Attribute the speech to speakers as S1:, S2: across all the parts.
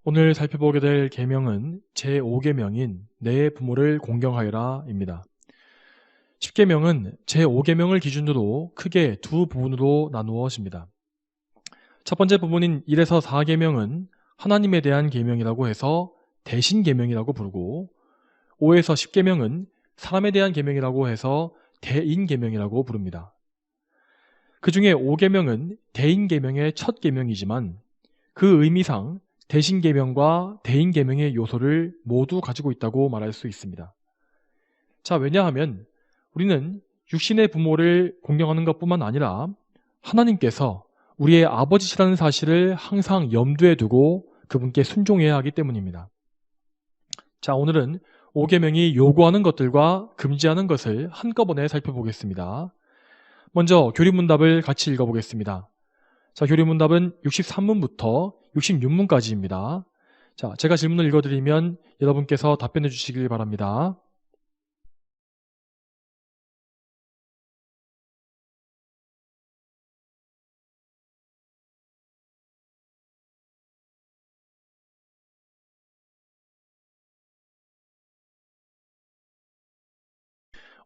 S1: 오늘 살펴보게 될 계명은 제5계명인 내 부모를 공경하여라입니다. 10계명은 제5계명을 기준으로 크게 두 부분으로 나누어집니다. 첫 번째 부분인 1에서 4계명은 하나님에 대한 계명이라고 해서 대신계명이라고 부르고, 5에서 10계명은 사람에 대한 계명이라고 해서 대인계명이라고 부릅니다. 그 중에 5계명은 대인계명의 첫 계명이지만 그 의미상 대신계명과 대인계명의 요소를 모두 가지고 있다고 말할 수 있습니다. 자, 왜냐하면 우리는 육신의 부모를 공경하는 것뿐만 아니라 하나님께서 우리의 아버지시라는 사실을 항상 염두에 두고 그분께 순종해야 하기 때문입니다. 자, 오늘은 5계명이 요구하는 것들과 금지하는 것을 한꺼번에 살펴보겠습니다. 먼저 교리문답을 같이 읽어보겠습니다. 자, 교리문답은 63문부터 66문까지입니다. 자, 제가 질문을 읽어드리면 여러분께서 답변해 주시길 바랍니다.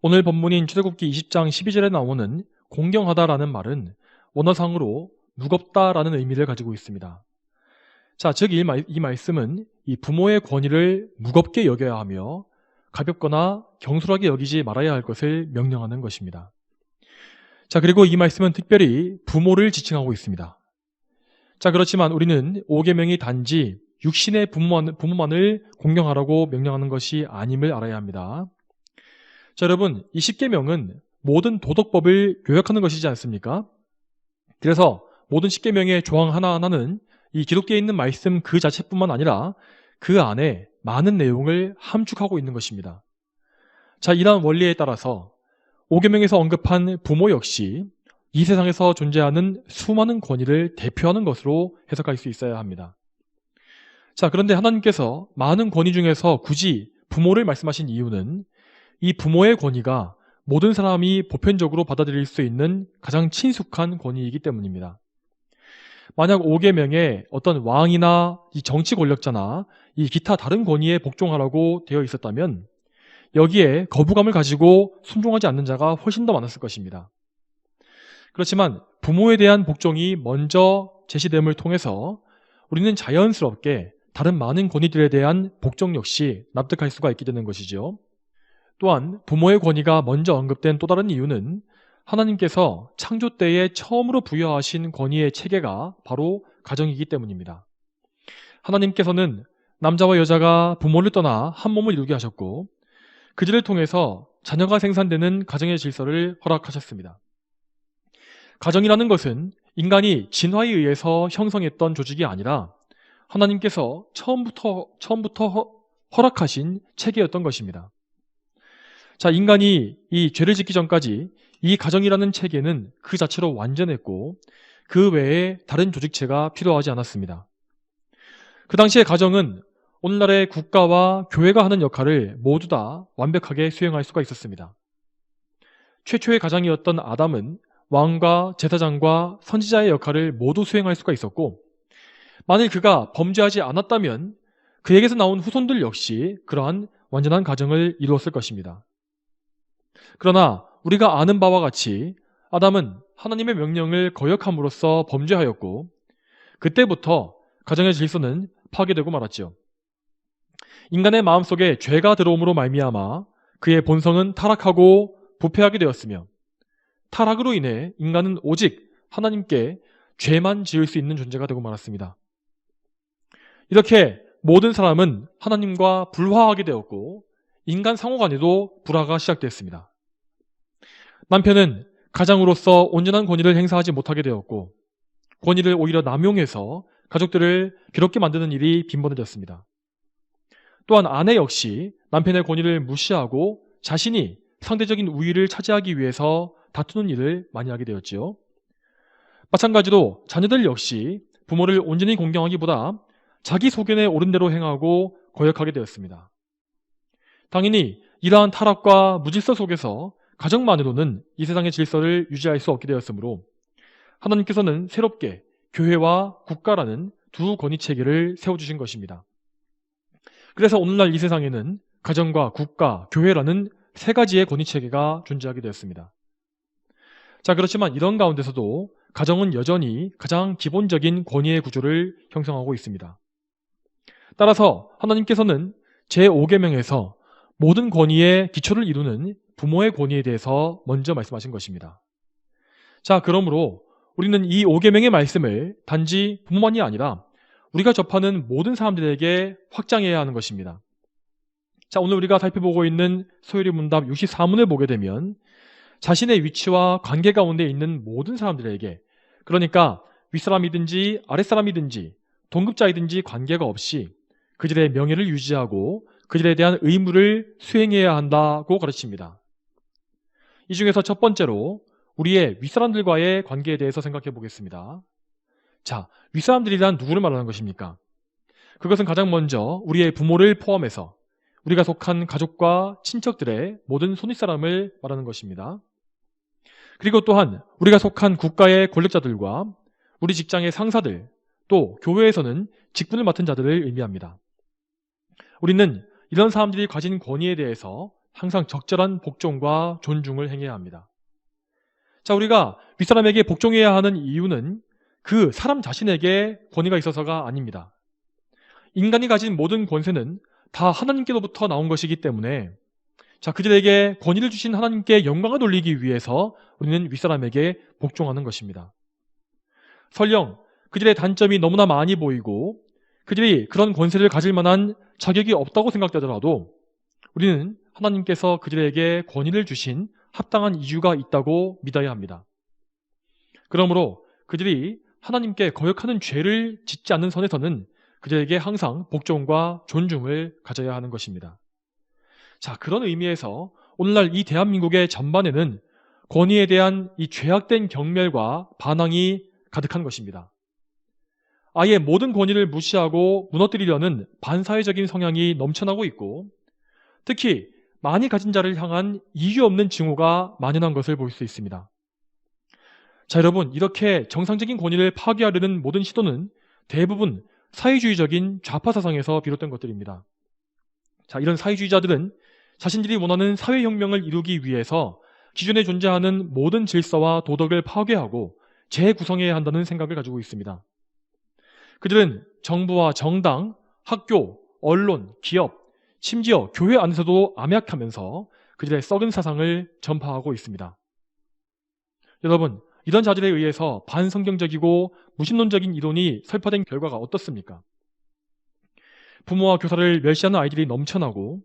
S1: 오늘 본문인 출애굽기 20장 12절에 나오는 공경하다라는 말은 원어상으로 무겁다라는 의미를 가지고 있습니다. 자, 즉 이 말씀은 이 부모의 권위를 무겁게 여겨야 하며 가볍거나 경솔하게 여기지 말아야 할 것을 명령하는 것입니다. 자, 그리고 이 말씀은 특별히 부모를 지칭하고 있습니다. 자, 그렇지만 우리는 5계명이 단지 육신의 부모만을 공경하라고 명령하는 것이 아님을 알아야 합니다. 자, 여러분, 이 10계명은 모든 도덕법을 요약하는 것이지 않습니까? 그래서 모든 10계명의 조항 하나하나는 이 기록되어 있는 말씀 그 자체뿐만 아니라 그 안에 많은 내용을 함축하고 있는 것입니다. 자, 이러한 원리에 따라서 5계명에서 언급한 부모 역시 이 세상에서 존재하는 수많은 권위를 대표하는 것으로 해석할 수 있어야 합니다. 자, 그런데 하나님께서 많은 권위 중에서 굳이 부모를 말씀하신 이유는 이 부모의 권위가 모든 사람이 보편적으로 받아들일 수 있는 가장 친숙한 권위이기 때문입니다. 만약 5계명에 어떤 왕이나 이 정치 권력자나 이 기타 다른 권위에 복종하라고 되어 있었다면 여기에 거부감을 가지고 순종하지 않는 자가 훨씬 더 많았을 것입니다. 그렇지만 부모에 대한 복종이 먼저 제시됨을 통해서 우리는 자연스럽게 다른 많은 권위들에 대한 복종 역시 납득할 수가 있게 되는 것이죠. 또한 부모의 권위가 먼저 언급된 또 다른 이유는 하나님께서 창조 때에 처음으로 부여하신 권위의 체계가 바로 가정이기 때문입니다. 하나님께서는 남자와 여자가 부모를 떠나 한 몸을 이루게 하셨고 그들을 통해서 자녀가 생산되는 가정의 질서를 허락하셨습니다. 가정이라는 것은 인간이 진화에 의해서 형성했던 조직이 아니라 하나님께서 처음부터 허락하신 체계였던 것입니다. 자, 인간이 이 죄를 짓기 전까지 이 가정이라는 체계는 그 자체로 완전했고 그 외에 다른 조직체가 필요하지 않았습니다. 그 당시의 가정은 오늘날의 국가와 교회가 하는 역할을 모두 다 완벽하게 수행할 수가 있었습니다. 최초의 가장이었던 아담은 왕과 제사장과 선지자의 역할을 모두 수행할 수가 있었고 만일 그가 범죄하지 않았다면 그에게서 나온 후손들 역시 그러한 완전한 가정을 이루었을 것입니다. 그러나 우리가 아는 바와 같이 아담은 하나님의 명령을 거역함으로써 범죄하였고 그때부터 가정의 질서는 파괴되고 말았죠. 인간의 마음속에 죄가 들어옴으로 말미암아 그의 본성은 타락하고 부패하게 되었으며 타락으로 인해 인간은 오직 하나님께 죄만 지을 수 있는 존재가 되고 말았습니다. 이렇게 모든 사람은 하나님과 불화하게 되었고 인간 상호간에도 불화가 시작됐습니다. 남편은 가장으로서 온전한 권위를 행사하지 못하게 되었고 권위를 오히려 남용해서 가족들을 괴롭게 만드는 일이 빈번해졌습니다. 또한 아내 역시 남편의 권위를 무시하고 자신이 상대적인 우위를 차지하기 위해서 다투는 일을 많이 하게 되었지요. 마찬가지로 자녀들 역시 부모를 온전히 공경하기보다 자기 소견에 옳은 대로 행하고 거역하게 되었습니다. 당연히 이러한 타락과 무질서 속에서 가정만으로는 이 세상의 질서를 유지할 수 없게 되었으므로 하나님께서는 새롭게 교회와 국가라는 두 권위체계를 세워주신 것입니다. 그래서 오늘날 이 세상에는 가정과 국가, 교회라는 세 가지의 권위체계가 존재하게 되었습니다. 자, 그렇지만 이런 가운데서도 가정은 여전히 가장 기본적인 권위의 구조를 형성하고 있습니다. 따라서 하나님께서는 제5계명에서 모든 권위의 기초를 이루는 부모의 권위에 대해서 먼저 말씀하신 것입니다. 자, 그러므로 우리는 이 5계명의 말씀을 단지 부모만이 아니라 우리가 접하는 모든 사람들에게 확장해야 하는 것입니다. 자, 오늘 우리가 살펴보고 있는 소요리 문답 64문을 보게 되면 자신의 위치와 관계 가운데 있는 모든 사람들에게, 그러니까 윗사람이든지 아랫사람이든지 동급자이든지 관계가 없이 그들의 명예를 유지하고 그들에 대한 의무를 수행해야 한다고 가르칩니다. 이 중에서 첫 번째로 우리의 윗사람들과의 관계에 대해서 생각해 보겠습니다. 자, 윗사람들이란 누구를 말하는 것입니까? 그것은 가장 먼저 우리의 부모를 포함해서 우리가 속한 가족과 친척들의 모든 손윗사람을 말하는 것입니다. 그리고 또한 우리가 속한 국가의 권력자들과 우리 직장의 상사들, 또 교회에서는 직분을 맡은 자들을 의미합니다. 우리는 이런 사람들이 가진 권위에 대해서 항상 적절한 복종과 존중을 행해야 합니다. 자, 우리가 윗사람에게 복종해야 하는 이유는 그 사람 자신에게 권위가 있어서가 아닙니다. 인간이 가진 모든 권세는 다 하나님께로부터 나온 것이기 때문에 자, 그들에게 권위를 주신 하나님께 영광을 돌리기 위해서 우리는 윗사람에게 복종하는 것입니다. 설령 그들의 단점이 너무나 많이 보이고 그들이 그런 권세를 가질 만한 자격이 없다고 생각되더라도 우리는 하나님께서 그들에게 권위를 주신 합당한 이유가 있다고 믿어야 합니다. 그러므로 그들이 하나님께 거역하는 죄를 짓지 않는 선에서는 그들에게 항상 복종과 존중을 가져야 하는 것입니다. 자, 그런 의미에서 오늘날 이 대한민국의 전반에는 권위에 대한 이 죄악된 경멸과 반항이 가득한 것입니다. 아예 모든 권위를 무시하고 무너뜨리려는 반사회적인 성향이 넘쳐나고 있고 특히 많이 가진 자를 향한 이유 없는 증오가 만연한 것을 볼 수 있습니다. 자, 여러분, 이렇게 정상적인 권위를 파괴하려는 모든 시도는 대부분 사회주의적인 좌파 사상에서 비롯된 것들입니다. 자, 이런 사회주의자들은 자신들이 원하는 사회혁명을 이루기 위해서 기존에 존재하는 모든 질서와 도덕을 파괴하고 재구성해야 한다는 생각을 가지고 있습니다. 그들은 정부와 정당, 학교, 언론, 기업, 심지어 교회 안에서도 암약하면서 그들의 썩은 사상을 전파하고 있습니다. 여러분, 이런 자들에 의해서 반성경적이고 무신론적인 이론이 설파된 결과가 어떻습니까? 부모와 교사를 멸시하는 아이들이 넘쳐나고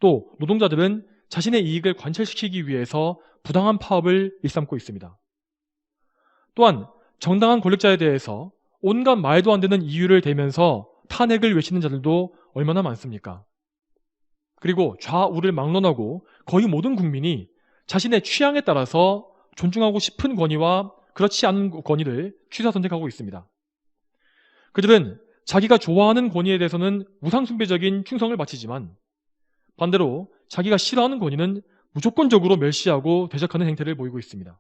S1: 또 노동자들은 자신의 이익을 관철시키기 위해서 부당한 파업을 일삼고 있습니다. 또한 정당한 권력자에 대해서 온갖 말도 안 되는 이유를 대면서 탄핵을 외치는 자들도 얼마나 많습니까? 그리고 좌우를 막론하고 거의 모든 국민이 자신의 취향에 따라서 존중하고 싶은 권위와 그렇지 않은 권위를 취사 선택하고 있습니다. 그들은 자기가 좋아하는 권위에 대해서는 우상숭배적인 충성을 바치지만 반대로 자기가 싫어하는 권위는 무조건적으로 멸시하고 대적하는 행태를 보이고 있습니다.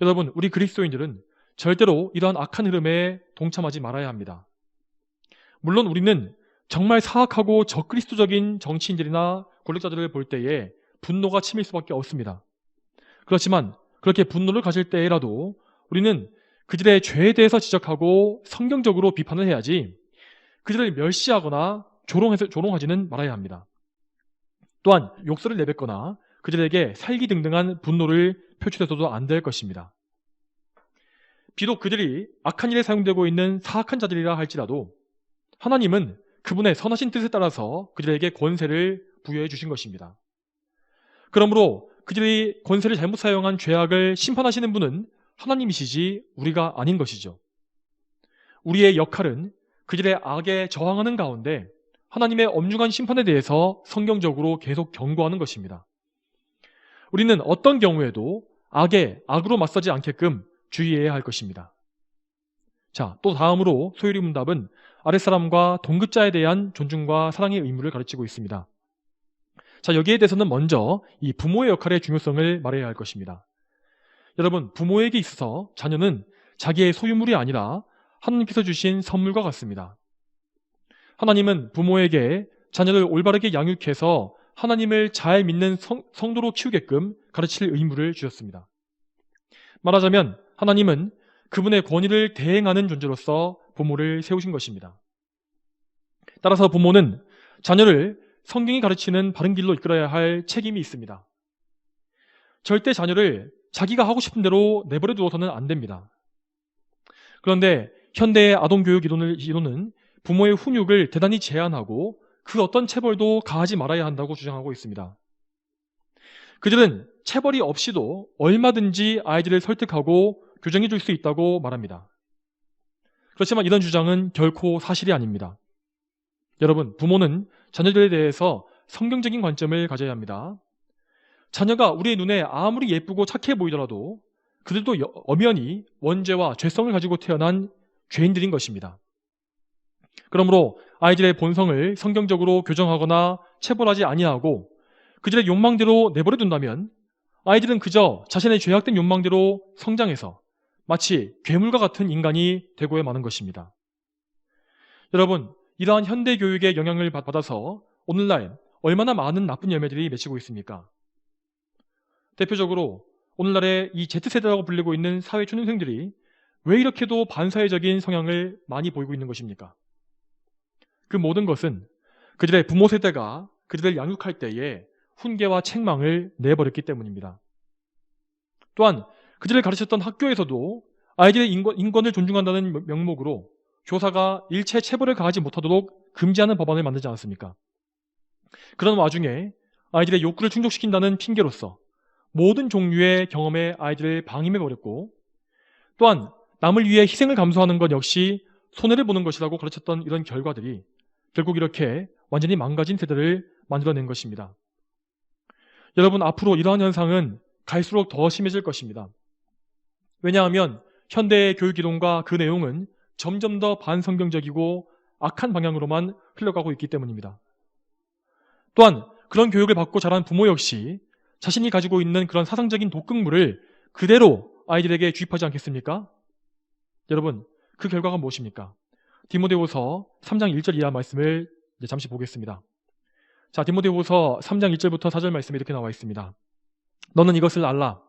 S1: 여러분, 우리 그리스도인들은 절대로 이러한 악한 흐름에 동참하지 말아야 합니다. 물론 우리는 정말 사악하고 적그리스도적인 정치인들이나 권력자들을 볼 때에 분노가 치밀 수밖에 없습니다. 그렇지만 그렇게 분노를 가질 때라도 우리는 그들의 죄에 대해서 지적하고 성경적으로 비판을 해야지 그들을 멸시하거나 조롱하지는 말아야 합니다. 또한 욕설을 내뱉거나 그들에게 살기등등한 분노를 표출해서도 안 될 것입니다. 비록 그들이 악한 일에 사용되고 있는 사악한 자들이라 할지라도 하나님은 그분의 선하신 뜻에 따라서 그들에게 권세를 부여해 주신 것입니다. 그러므로 그들이 권세를 잘못 사용한 죄악을 심판하시는 분은 하나님이시지 우리가 아닌 것이죠. 우리의 역할은 그들의 악에 저항하는 가운데 하나님의 엄중한 심판에 대해서 성경적으로 계속 경고하는 것입니다. 우리는 어떤 경우에도 악에 악으로 맞서지 않게끔 주의해야 할 것입니다. 자, 또 다음으로 소요리 문답은 아랫사람과 동급자에 대한 존중과 사랑의 의무를 가르치고 있습니다. 자, 여기에 대해서는 먼저 이 부모의 역할의 중요성을 말해야 할 것입니다. 여러분, 부모에게 있어서 자녀는 자기의 소유물이 아니라 하나님께서 주신 선물과 같습니다. 하나님은 부모에게 자녀를 올바르게 양육해서 하나님을 잘 믿는 성도로 키우게끔 가르칠 의무를 주셨습니다. 말하자면 하나님은 그분의 권위를 대행하는 존재로서 부모를 세우신 것입니다. 따라서 부모는 자녀를 성경이 가르치는 바른 길로 이끌어야 할 책임이 있습니다. 절대 자녀를 자기가 하고 싶은 대로 내버려 두어서는 안 됩니다. 그런데 현대의 아동교육 이론은 부모의 훈육을 대단히 제한하고 그 어떤 체벌도 가하지 말아야 한다고 주장하고 있습니다. 그들은 체벌이 없이도 얼마든지 아이들을 설득하고 교정해 줄 수 있다고 말합니다. 그렇지만 이런 주장은 결코 사실이 아닙니다. 여러분, 부모는 자녀들에 대해서 성경적인 관점을 가져야 합니다. 자녀가 우리의 눈에 아무리 예쁘고 착해 보이더라도 그들도 엄연히 원죄와 죄성을 가지고 태어난 죄인들인 것입니다. 그러므로 아이들의 본성을 성경적으로 교정하거나 체벌하지 아니하고 그들의 욕망대로 내버려 둔다면 아이들은 그저 자신의 죄악된 욕망대로 성장해서 마치 괴물과 같은 인간이 되고야 마는 것입니다. 여러분, 이러한 현대 교육의 영향을 받아서 오늘날 얼마나 많은 나쁜 열매들이 맺히고 있습니까? 대표적으로 오늘날의 이 Z세대라고 불리고 있는 사회 초년생들이 왜 이렇게도 반사회적인 성향을 많이 보이고 있는 것입니까? 그 모든 것은 그들의 부모 세대가 그들을 양육할 때에 훈계와 책망을 내버렸기 때문입니다. 또한 그들을 가르쳤던 학교에서도 아이들의 인권을 존중한다는 명목으로 교사가 일체 체벌을 가하지 못하도록 금지하는 법안을 만들지 않았습니까? 그런 와중에 아이들의 욕구를 충족시킨다는 핑계로서 모든 종류의 경험에 아이들을 방임해버렸고, 또한 남을 위해 희생을 감수하는 것 역시 손해를 보는 것이라고 가르쳤던 이런 결과들이 결국 이렇게 완전히 망가진 세대를 만들어낸 것입니다. 여러분, 앞으로 이러한 현상은 갈수록 더 심해질 것입니다. 왜냐하면 현대의 교육 이론과 그 내용은 점점 더 반성경적이고 악한 방향으로만 흘러가고 있기 때문입니다. 또한 그런 교육을 받고 자란 부모 역시 자신이 가지고 있는 그런 사상적인 독극물을 그대로 아이들에게 주입하지 않겠습니까? 여러분, 그 결과가 무엇입니까? 디모데후서 3장 1절 이하 말씀을 잠시 보겠습니다. 자, 디모데후서 3장 1절부터 4절 말씀이 이렇게 나와 있습니다. 너는 이것을 알라.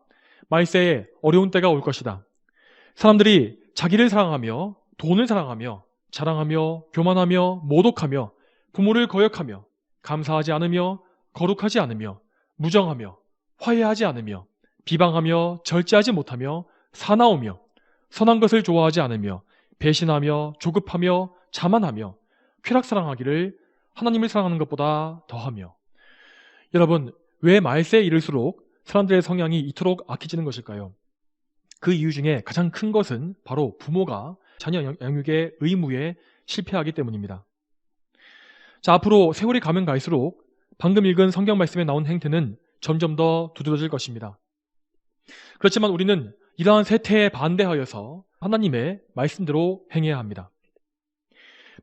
S1: 말세에 어려운 때가 올 것이다. 사람들이 자기를 사랑하며 돈을 사랑하며 자랑하며 교만하며 모독하며 부모를 거역하며 감사하지 않으며 거룩하지 않으며 무정하며 화해하지 않으며 비방하며 절제하지 못하며 사나우며 선한 것을 좋아하지 않으며 배신하며 조급하며 자만하며 쾌락사랑하기를 하나님을 사랑하는 것보다 더하며. 여러분, 왜 말세에 이를수록 사람들의 성향이 이토록 악해지는 것일까요? 그 이유 중에 가장 큰 것은 바로 부모가 자녀 양육의 의무에 실패하기 때문입니다. 자, 앞으로 세월이 가면 갈수록 방금 읽은 성경 말씀에 나온 행태는 점점 더 두드러질 것입니다. 그렇지만 우리는 이러한 세태에 반대하여서 하나님의 말씀대로 행해야 합니다.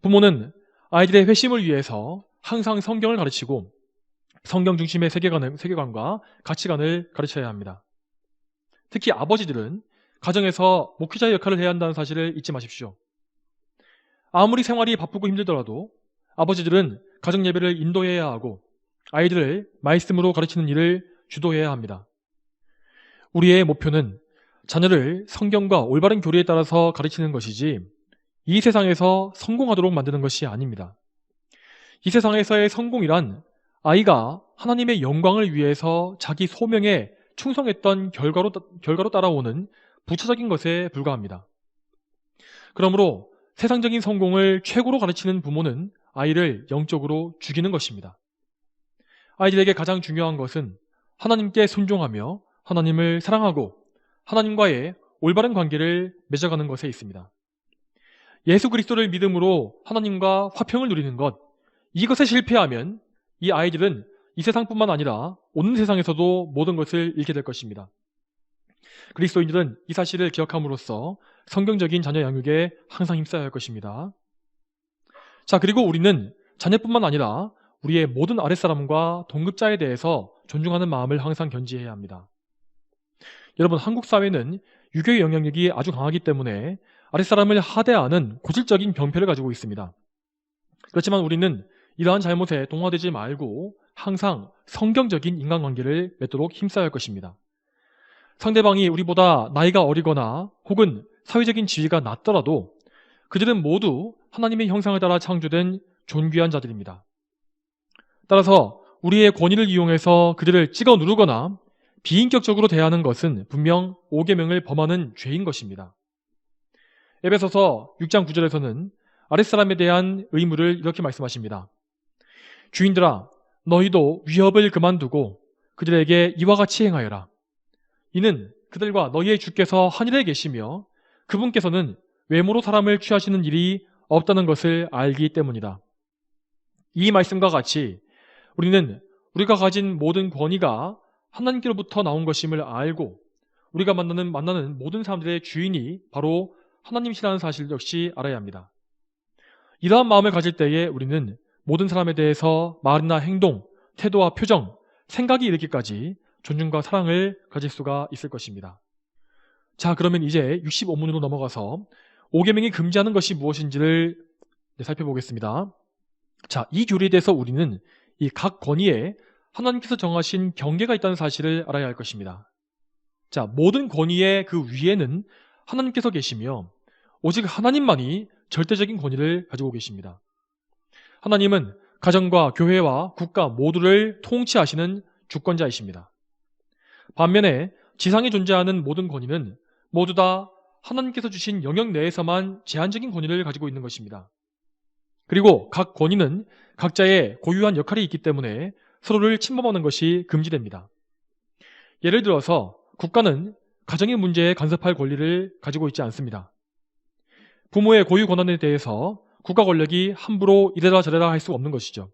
S1: 부모는 아이들의 회심을 위해서 항상 성경을 가르치고 성경 중심의 세계관과 가치관을 가르쳐야 합니다. 특히 아버지들은 가정에서 목회자의 역할을 해야 한다는 사실을 잊지 마십시오. 아무리 생활이 바쁘고 힘들더라도 아버지들은 가정 예배를 인도해야 하고 아이들을 말씀으로 가르치는 일을 주도해야 합니다. 우리의 목표는 자녀를 성경과 올바른 교리에 따라서 가르치는 것이지 이 세상에서 성공하도록 만드는 것이 아닙니다. 이 세상에서의 성공이란 아이가 하나님의 영광을 위해서 자기 소명에 충성했던 결과로 따라오는 부차적인 것에 불과합니다. 그러므로 세상적인 성공을 최고로 가르치는 부모는 아이를 영적으로 죽이는 것입니다. 아이들에게 가장 중요한 것은 하나님께 순종하며 하나님을 사랑하고 하나님과의 올바른 관계를 맺어가는 것에 있습니다. 예수 그리스도를 믿음으로 하나님과 화평을 누리는 것, 이것에 실패하면 이 아이들은 이 세상뿐만 아니라 온 세상에서도 모든 것을 잃게 될 것입니다. 그리스도인들은 이 사실을 기억함으로써 성경적인 자녀 양육에 항상 힘써야 할 것입니다. 자, 그리고 우리는 자녀뿐만 아니라 우리의 모든 아랫사람과 동급자에 대해서 존중하는 마음을 항상 견지해야 합니다. 여러분, 한국 사회는 유교의 영향력이 아주 강하기 때문에 아랫사람을 하대하는 고질적인 병폐를 가지고 있습니다. 그렇지만 우리는 이러한 잘못에 동화되지 말고 항상 성경적인 인간관계를 맺도록 힘써야 할 것입니다. 상대방이 우리보다 나이가 어리거나 혹은 사회적인 지위가 낮더라도 그들은 모두 하나님의 형상을 따라 창조된 존귀한 자들입니다. 따라서 우리의 권위를 이용해서 그들을 찍어 누르거나 비인격적으로 대하는 것은 분명 5계명을 범하는 죄인 것입니다. 에베소서 6장 9절에서는 아랫사람에 대한 의무를 이렇게 말씀하십니다. 주인들아, 너희도 위협을 그만두고 그들에게 이와 같이 행하여라. 이는 그들과 너희의 주께서 하늘에 계시며 그분께서는 외모로 사람을 취하시는 일이 없다는 것을 알기 때문이다. 이 말씀과 같이 우리는 우리가 가진 모든 권위가 하나님께로부터 나온 것임을 알고 우리가 만나는 모든 사람들의 주인이 바로 하나님이시라는 사실 역시 알아야 합니다. 이러한 마음을 가질 때에 우리는 모든 사람에 대해서 말이나 행동, 태도와 표정, 생각이 이르기까지 존중과 사랑을 가질 수가 있을 것입니다. 자, 그러면 이제 65문으로 넘어가서 5계명이 금지하는 것이 무엇인지를 살펴보겠습니다. 자, 이 교리에 대해서 우리는 이 각 권위에 하나님께서 정하신 경계가 있다는 사실을 알아야 할 것입니다. 자, 모든 권위의 그 위에는 하나님께서 계시며 오직 하나님만이 절대적인 권위를 가지고 계십니다. 하나님은 가정과 교회와 국가 모두를 통치하시는 주권자이십니다. 반면에 지상에 존재하는 모든 권위는 모두 다 하나님께서 주신 영역 내에서만 제한적인 권위를 가지고 있는 것입니다. 그리고 각 권위는 각자의 고유한 역할이 있기 때문에 서로를 침범하는 것이 금지됩니다. 예를 들어서 국가는 가정의 문제에 간섭할 권리를 가지고 있지 않습니다. 부모의 고유 권한에 대해서 국가 권력이 함부로 이래라 저래라 할 수 없는 것이죠.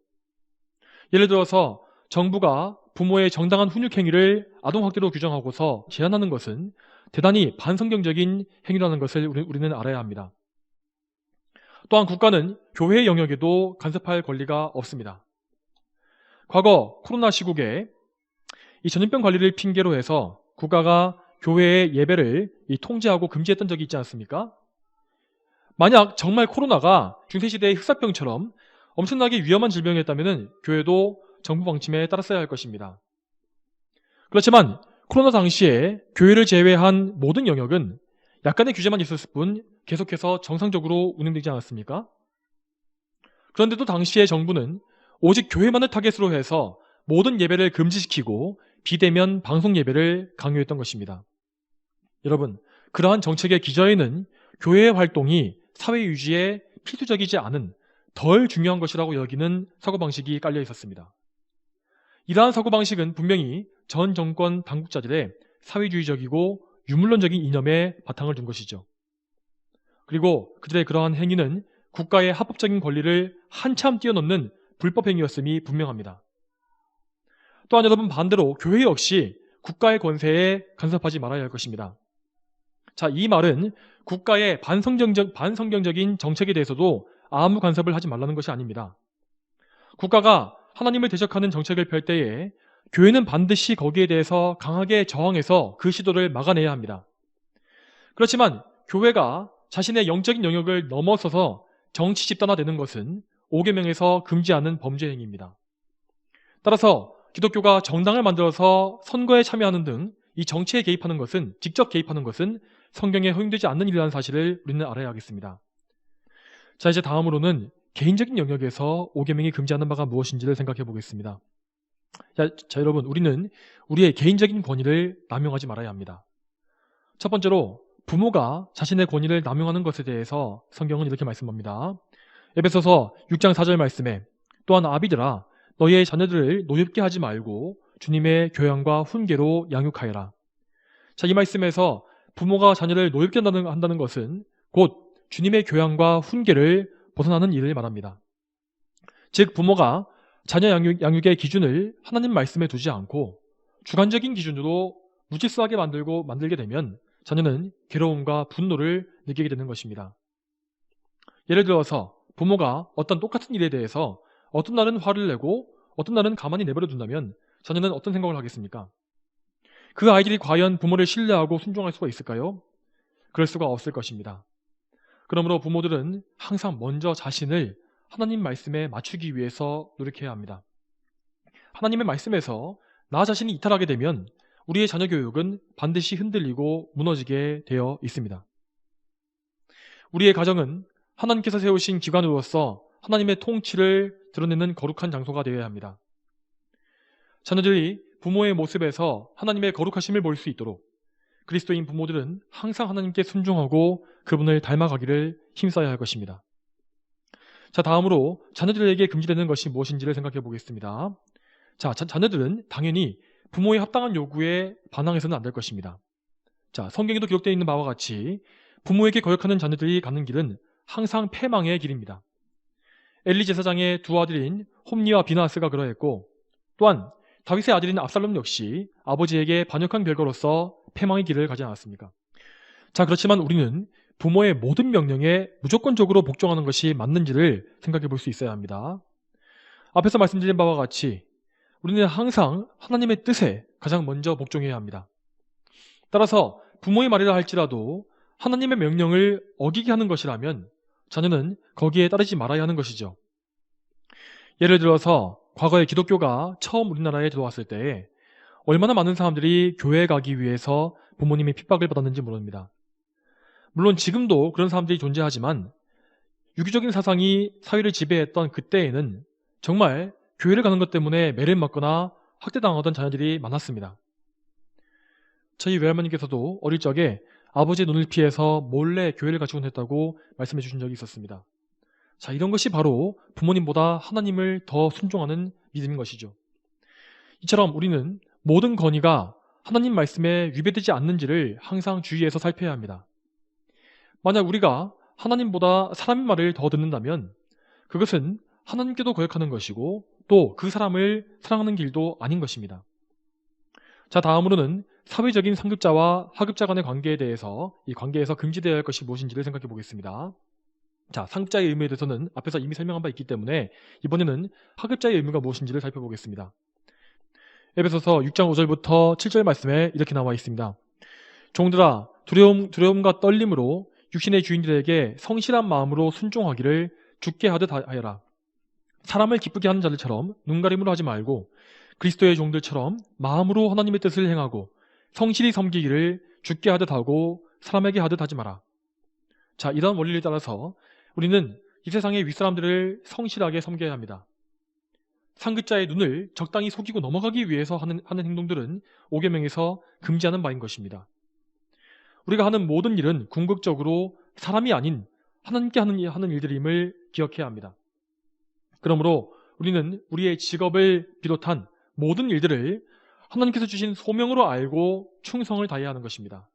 S1: 예를 들어서 정부가 부모의 정당한 훈육행위를 아동학대로 규정하고서 제한하는 것은 대단히 반성경적인 행위라는 것을 우리는 알아야 합니다. 또한 국가는 교회의 영역에도 간섭할 권리가 없습니다. 과거 코로나 시국에 이 전염병 관리를 핑계로 해서 국가가 교회의 예배를 통제하고 금지했던 적이 있지 않습니까? 만약 정말 코로나가 중세시대의 흑사병처럼 엄청나게 위험한 질병이었다면 교회도 정부 방침에 따랐어야 할 것입니다. 그렇지만 코로나 당시에 교회를 제외한 모든 영역은 약간의 규제만 있었을 뿐 계속해서 정상적으로 운영되지 않았습니까? 그런데도 당시의 정부는 오직 교회만을 타겟으로 해서 모든 예배를 금지시키고 비대면 방송 예배를 강요했던 것입니다. 여러분, 그러한 정책의 기저에는 교회의 활동이 사회 유지에 필수적이지 않은 덜 중요한 것이라고 여기는 사고방식이 깔려 있었습니다. 이러한 사고방식은 분명히 전 정권 당국자들의 사회주의적이고 유물론적인 이념에 바탕을 둔 것이죠. 그리고 그들의 그러한 행위는 국가의 합법적인 권리를 한참 뛰어넘는 불법 행위였음이 분명합니다. 또한 여러분, 반대로 교회 역시 국가의 권세에 간섭하지 말아야 할 것입니다. 자, 이 말은 국가의 반성경적인 정책에 대해서도 아무 간섭을 하지 말라는 것이 아닙니다. 국가가 하나님을 대적하는 정책을 펼 때에 교회는 반드시 거기에 대해서 강하게 저항해서 그 시도를 막아내야 합니다. 그렇지만 교회가 자신의 영적인 영역을 넘어서서 정치 집단화되는 것은 5계명에서 금지하는 범죄 행위입니다. 따라서 기독교가 정당을 만들어서 선거에 참여하는 등 이 정치에 개입하는 것은, 직접 개입하는 것은 성경에 허용되지 않는 일이라는 사실을 우리는 알아야 하겠습니다. 자, 이제 다음으로는 개인적인 영역에서 5계명이 금지하는 바가 무엇인지를 생각해 보겠습니다. 자, 여러분, 우리는 우리의 개인적인 권위를 남용하지 말아야 합니다. 첫 번째로 부모가 자신의 권위를 남용하는 것에 대해서 성경은 이렇게 말씀합니다. 에베소서 6장 4절 말씀에 또한 아비들아 너희의 자녀들을 노엽게 하지 말고 주님의 교양과 훈계로 양육하여라. 자, 이 말씀에서 부모가 자녀를 노엽게 한다는 것은 곧 주님의 교양과 훈계를 벗어나는 일을 말합니다. 즉 부모가 자녀 양육의 기준을 하나님 말씀에 두지 않고 주관적인 기준으로 무질서하게 만들게 되면 자녀는 괴로움과 분노를 느끼게 되는 것입니다. 예를 들어서 부모가 어떤 똑같은 일에 대해서 어떤 날은 화를 내고 어떤 날은 가만히 내버려 둔다면 자녀는 어떤 생각을 하겠습니까? 그 아이들이 과연 부모를 신뢰하고 순종할 수가 있을까요? 그럴 수가 없을 것입니다. 그러므로 부모들은 항상 먼저 자신을 하나님 말씀에 맞추기 위해서 노력해야 합니다. 하나님의 말씀에서 나 자신이 이탈하게 되면 우리의 자녀 교육은 반드시 흔들리고 무너지게 되어 있습니다. 우리의 가정은 하나님께서 세우신 기관으로서 하나님의 통치를 드러내는 거룩한 장소가 되어야 합니다. 자녀들이 부모의 모습에서 하나님의 거룩하심을 볼 수 있도록 그리스도인 부모들은 항상 하나님께 순종하고 그분을 닮아가기를 힘써야 할 것입니다. 자, 다음으로 자녀들에게 금지되는 것이 무엇인지를 생각해 보겠습니다. 자, 자녀들은 당연히 부모의 합당한 요구에 반항해서는 안 될 것입니다. 자, 성경에도 기록되어 있는 바와 같이 부모에게 거역하는 자녀들이 가는 길은 항상 패망의 길입니다. 엘리 제사장의 두 아들인 홈니와 비나스가 그러했고, 또한 다윗의 아들인 압살롬 역시 아버지에게 반역한 결과로서 패망의 길을 가지 않았습니까? 자, 그렇지만 우리는 부모의 모든 명령에 무조건적으로 복종하는 것이 맞는지를 생각해 볼 수 있어야 합니다. 앞에서 말씀드린 바와 같이 우리는 항상 하나님의 뜻에 가장 먼저 복종해야 합니다. 따라서 부모의 말이라 할지라도 하나님의 명령을 어기게 하는 것이라면 자녀는 거기에 따르지 말아야 하는 것이죠. 예를 들어서 과거에 기독교가 처음 우리나라에 들어왔을 때 얼마나 많은 사람들이 교회에 가기 위해서 부모님이 핍박을 받았는지 모릅니다. 물론 지금도 그런 사람들이 존재하지만 유교적인 사상이 사회를 지배했던 그때에는 정말 교회를 가는 것 때문에 매를 맞거나 학대당하던 자녀들이 많았습니다. 저희 외할머니께서도 어릴 적에 아버지의 눈을 피해서 몰래 교회를 가시곤 했다고 말씀해 주신 적이 있었습니다. 자, 이런 것이 바로 부모님보다 하나님을 더 순종하는 믿음인 것이죠. 이처럼 우리는 모든 건의가 하나님 말씀에 위배되지 않는지를 항상 주의해서 살펴야 합니다. 만약 우리가 하나님보다 사람의 말을 더 듣는다면 그것은 하나님께도 거역하는 것이고 또 그 사람을 사랑하는 길도 아닌 것입니다. 자, 다음으로는 사회적인 상급자와 하급자 간의 관계에 대해서 이 관계에서 금지되어야 할 것이 무엇인지를 생각해 보겠습니다. 자, 상급자의 의무에 대해서는 앞에서 이미 설명한 바 있기 때문에 이번에는 하급자의 의무가 무엇인지를 살펴보겠습니다. 에베소서 6장 5절부터 7절 말씀에 이렇게 나와 있습니다. 종들아, 두려움과 떨림으로 육신의 주인들에게 성실한 마음으로 순종하기를 주께 하듯 하여라. 사람을 기쁘게 하는 자들처럼 눈가림으로 하지 말고 그리스도의 종들처럼 마음으로 하나님의 뜻을 행하고 성실히 섬기기를 주께 하듯 하고 사람에게 하듯 하지 마라. 자, 이런 원리를 따라서 우리는 이 세상의 윗사람들을 성실하게 섬겨야 합니다. 상급자의 눈을 적당히 속이고 넘어가기 위해서 하는 행동들은 5계명에서 금지하는 바인 것입니다. 우리가 하는 모든 일은 궁극적으로 사람이 아닌 하나님께 하는 일들임을 기억해야 합니다. 그러므로 우리는 우리의 직업을 비롯한 모든 일들을 하나님께서 주신 소명으로 알고 충성을 다해야 하는 것입니다.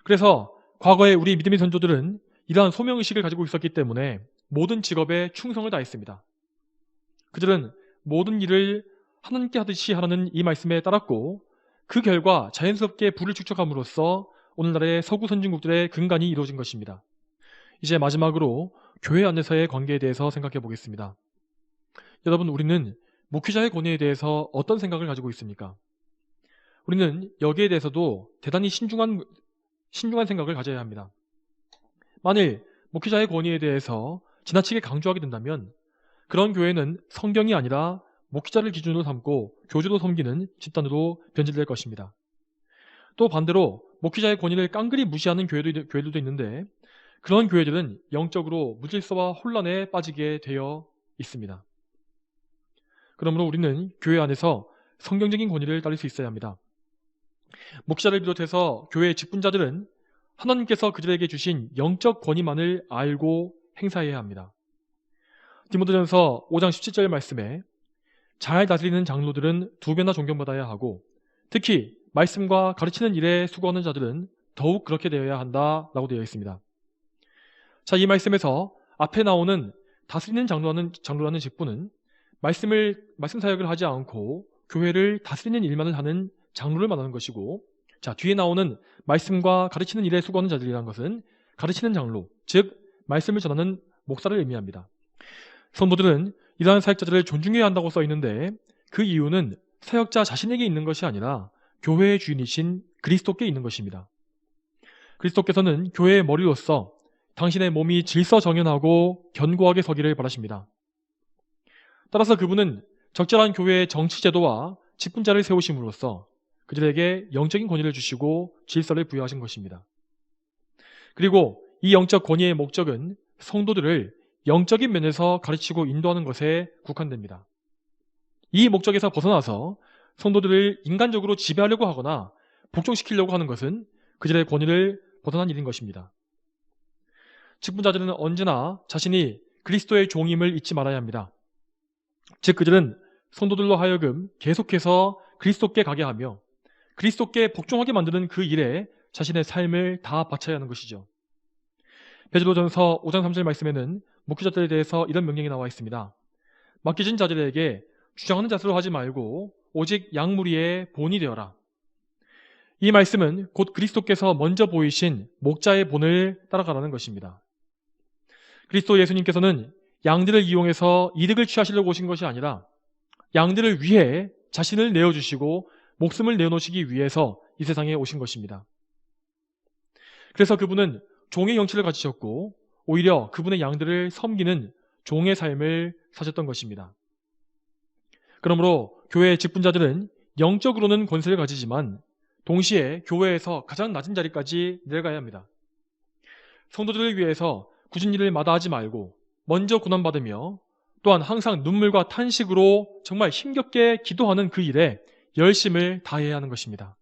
S1: 그래서 과거에 우리 믿음의 선조들은 이러한 소명의식을 가지고 있었기 때문에 모든 직업에 충성을 다했습니다. 그들은 모든 일을 하나님께 하듯이 하라는 이 말씀에 따랐고 그 결과 자연스럽게 부를 축적함으로써 오늘날의 서구 선진국들의 근간이 이루어진 것입니다. 이제 마지막으로 교회 안에서의 관계에 대해서 생각해 보겠습니다. 여러분, 우리는 목회자의 권위에 대해서 어떤 생각을 가지고 있습니까? 우리는 여기에 대해서도 대단히 신중한 생각을 가져야 합니다. 만일 목회자의 권위에 대해서 지나치게 강조하게 된다면 그런 교회는 성경이 아니라 목회자를 기준으로 삼고 교주로 섬기는 집단으로 변질될 것입니다. 또 반대로 목회자의 권위를 깡그리 무시하는 교회들도 있는데 그런 교회들은 영적으로 무질서와 혼란에 빠지게 되어 있습니다. 그러므로 우리는 교회 안에서 성경적인 권위를 따를 수 있어야 합니다. 목사를 비롯해서 교회의 직분자들은 하나님께서 그들에게 주신 영적 권위만을 알고 행사해야 합니다. 디모데전서 5장 17절 말씀에 잘 다스리는 장로들은 2배나 존경받아야 하고 특히 말씀과 가르치는 일에 수고하는 자들은 더욱 그렇게 되어야 한다라고 되어 있습니다. 자, 이 말씀에서 앞에 나오는 다스리는 장로라는 직분은 말씀 사역을 하지 않고 교회를 다스리는 일만을 하는 장로를 말하는 것이고, 자, 뒤에 나오는 말씀과 가르치는 일에 수고하는 자들이라는 것은 가르치는 장로, 즉 말씀을 전하는 목사를 의미합니다. 성도들은 이러한 사역자들을 존중해야 한다고 써 있는데 그 이유는 사역자 자신에게 있는 것이 아니라 교회의 주인이신 그리스도께 있는 것입니다. 그리스도께서는 교회의 머리로서 당신의 몸이 질서정연하고 견고하게 서기를 바라십니다. 따라서 그분은 적절한 교회의 정치 제도와 직분자를 세우심으로써 그들에게 영적인 권위를 주시고 질서를 부여하신 것입니다. 그리고 이 영적 권위의 목적은 성도들을 영적인 면에서 가르치고 인도하는 것에 국한됩니다. 이 목적에서 벗어나서 성도들을 인간적으로 지배하려고 하거나 복종시키려고 하는 것은 그들의 권위를 벗어난 일인 것입니다. 직분자들은 언제나 자신이 그리스도의 종임을 잊지 말아야 합니다. 즉 그들은 성도들로 하여금 계속해서 그리스도께 가게 하며 그리스도께 복종하게 만드는 그 일에 자신의 삶을 다 바쳐야 하는 것이죠. 베드로전서 5장 3절 말씀에는 목회자들에 대해서 이런 명령이 나와 있습니다. 맡겨진 자들에게 주장하는 자세로 하지 말고 오직 양무리의 본이 되어라. 이 말씀은 곧 그리스도께서 먼저 보이신 목자의 본을 따라가라는 것입니다. 그리스도 예수님께서는 양들을 이용해서 이득을 취하시려고 오신 것이 아니라 양들을 위해 자신을 내어주시고 목숨을 내어놓으시기 위해서 이 세상에 오신 것입니다. 그래서 그분은 종의 영치를 가지셨고 오히려 그분의 양들을 섬기는 종의 삶을 사셨던 것입니다. 그러므로 교회의 직분자들은 영적으로는 권세를 가지지만 동시에 교회에서 가장 낮은 자리까지 내려가야 합니다. 성도들을 위해서 굳은 일을 마다하지 말고 먼저 고난받으며 또한 항상 눈물과 탄식으로 정말 힘겹게 기도하는 그 일에 열심을 다해야 하는 것입니다.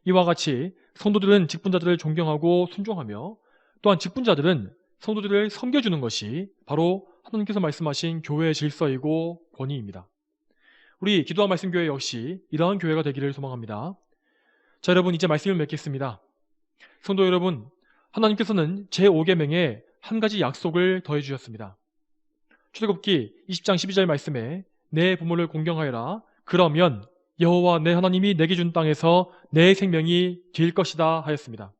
S1: 이와 같이 성도들은 직분자들을 존경하고 순종하며 또한 직분자들은 성도들을 섬겨주는 것이 바로 하나님께서 말씀하신 교회의 질서이고 권위입니다. 우리 기도와 말씀교회 역시 이러한 교회가 되기를 소망합니다. 자, 여러분 이제 말씀을 맺겠습니다. 성도 여러분, 하나님께서는 제5계명에 한 가지 약속을 더해 주셨습니다. 출애굽기 20장 12절 말씀에 내 부모를 공경하여라. 그러면 여호와 내 하나님이 내게 준 땅에서 내 생명이 될 것이다 하였습니다.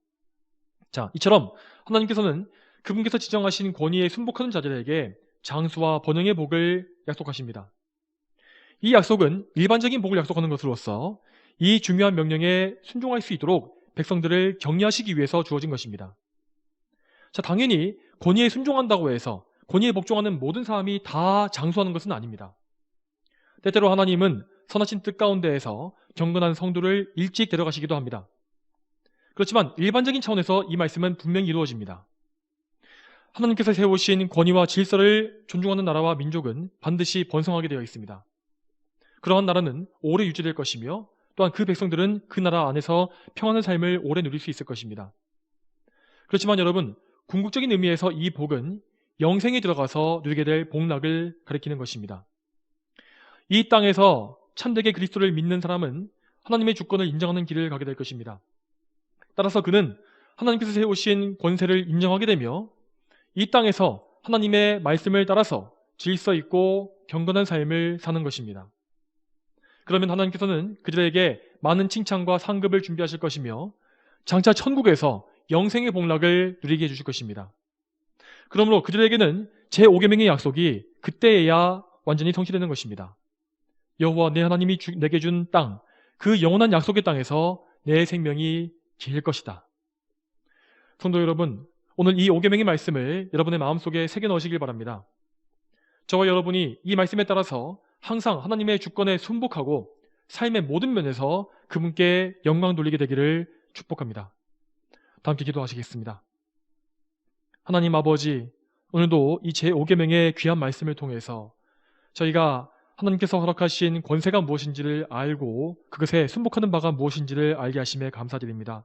S1: 자, 이처럼 하나님께서는 그분께서 지정하신 권위에 순복하는 자들에게 장수와 번영의 복을 약속하십니다. 이 약속은 일반적인 복을 약속하는 것으로서 이 중요한 명령에 순종할 수 있도록 백성들을 격려하시기 위해서 주어진 것입니다. 자, 당연히 권위에 순종한다고 해서 권위에 복종하는 모든 사람이 다 장수하는 것은 아닙니다. 때때로 하나님은 선하신 뜻 가운데에서 경건한 성도를 일찍 데려가시기도 합니다. 그렇지만 일반적인 차원에서 이 말씀은 분명히 이루어집니다. 하나님께서 세우신 권위와 질서를 존중하는 나라와 민족은 반드시 번성하게 되어 있습니다. 그러한 나라는 오래 유지될 것이며 또한 그 백성들은 그 나라 안에서 평안한 삶을 오래 누릴 수 있을 것입니다. 그렇지만 여러분, 궁극적인 의미에서 이 복은 영생에 들어가서 누리게 될 복락을 가리키는 것입니다. 이 땅에서 참되게 그리스도를 믿는 사람은 하나님의 주권을 인정하는 길을 가게 될 것입니다. 따라서 그는 하나님께서 세우신 권세를 인정하게 되며 이 땅에서 하나님의 말씀을 따라서 질서 있고 경건한 삶을 사는 것입니다. 그러면 하나님께서는 그들에게 많은 칭찬과 상급을 준비하실 것이며 장차 천국에서 영생의 복락을 누리게 해주실 것입니다. 그러므로 그들에게는 제5계명의 약속이 그때에야 완전히 성취되는 것입니다. 여호와 내 하나님이 내게 준 땅, 그 영원한 약속의 땅에서 내 생명이 길 것이다. 성도 여러분, 오늘 이 5계명의 말씀을 여러분의 마음속에 새겨 넣으시길 바랍니다. 저와 여러분이 이 말씀에 따라서 항상 하나님의 주권에 순복하고 삶의 모든 면에서 그분께 영광 돌리게 되기를 축복합니다. 다 함께 기도하시겠습니다. 하나님 아버지, 오늘도 이 제5계명의 귀한 말씀을 통해서 저희가 하나님께서 허락하신 권세가 무엇인지를 알고 그것에 순복하는 바가 무엇인지를 알게 하심에 감사드립니다.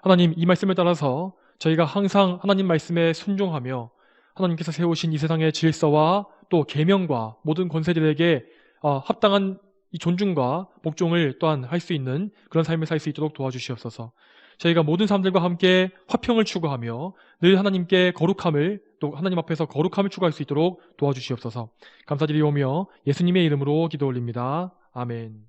S1: 하나님, 이 말씀을 따라서 저희가 항상 하나님 말씀에 순종하며 하나님께서 세우신 이 세상의 질서와 또 계명과 모든 권세들에게 합당한 이 존중과 복종을 또한 할 수 있는 그런 삶을 살 수 있도록 도와주시옵소서. 저희가 모든 사람들과 함께 화평을 추구하며 늘 하나님께 거룩함을 또 하나님 앞에서 거룩함을 추구할 수 있도록 도와주시옵소서. 감사드리오며 예수님의 이름으로 기도 올립니다. 아멘.